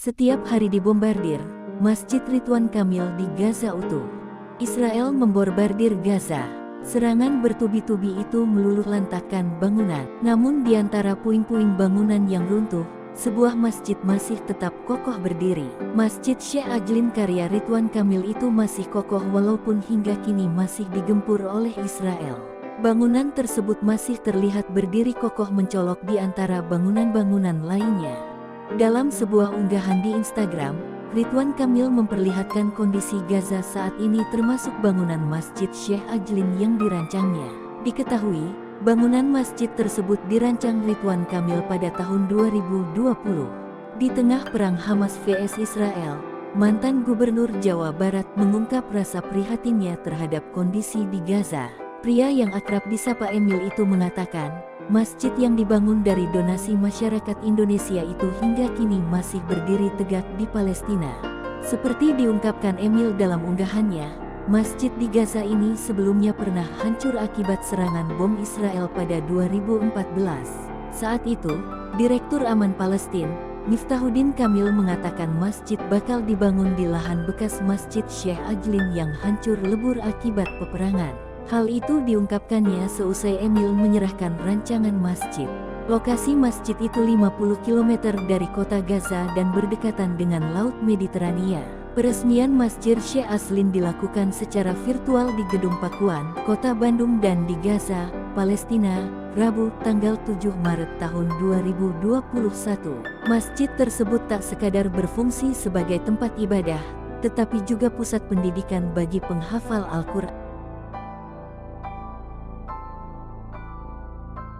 Setiap hari dibombardir, Masjid Ridwan Kamil di Gaza utuh. Israel membombardir Gaza. Serangan bertubi-tubi itu meluluhlantakkan bangunan. Namun di antara puing-puing bangunan yang runtuh, sebuah masjid masih tetap kokoh berdiri. Masjid Syekh Ajlin karya Ridwan Kamil itu masih kokoh walaupun hingga kini masih digempur oleh Israel. Bangunan tersebut masih terlihat berdiri kokoh mencolok di antara bangunan-bangunan lainnya. Dalam sebuah unggahan di Instagram, Ridwan Kamil memperlihatkan kondisi Gaza saat ini termasuk bangunan Masjid Syekh Ajlin yang dirancangnya. Diketahui, bangunan masjid tersebut dirancang Ridwan Kamil pada tahun 2020. Di tengah perang Hamas vs Israel, mantan Gubernur Jawa Barat mengungkap rasa prihatinnya terhadap kondisi di Gaza. Pria yang akrab disapa Emil itu mengatakan, masjid yang dibangun dari donasi masyarakat Indonesia itu hingga kini masih berdiri tegak di Palestina. Seperti diungkapkan Emil dalam unggahannya, masjid di Gaza ini sebelumnya pernah hancur akibat serangan bom Israel pada 2014. Saat itu, Direktur Aman Palestina, Miftahuddin Kamil mengatakan masjid bakal dibangun di lahan bekas Masjid Syekh Ajlin yang hancur lebur akibat peperangan. Hal itu diungkapkannya seusai Emil menyerahkan rancangan masjid. Lokasi masjid itu 50 km dari kota Gaza dan berdekatan dengan Laut Mediterania. Peresmian Masjid Syekh Ajlin dilakukan secara virtual di Gedung Pakuan, Kota Bandung dan di Gaza, Palestina, Rabu, tanggal 7 Maret tahun 2021. Masjid tersebut tak sekadar berfungsi sebagai tempat ibadah, tetapi juga pusat pendidikan bagi penghafal Al-Quran.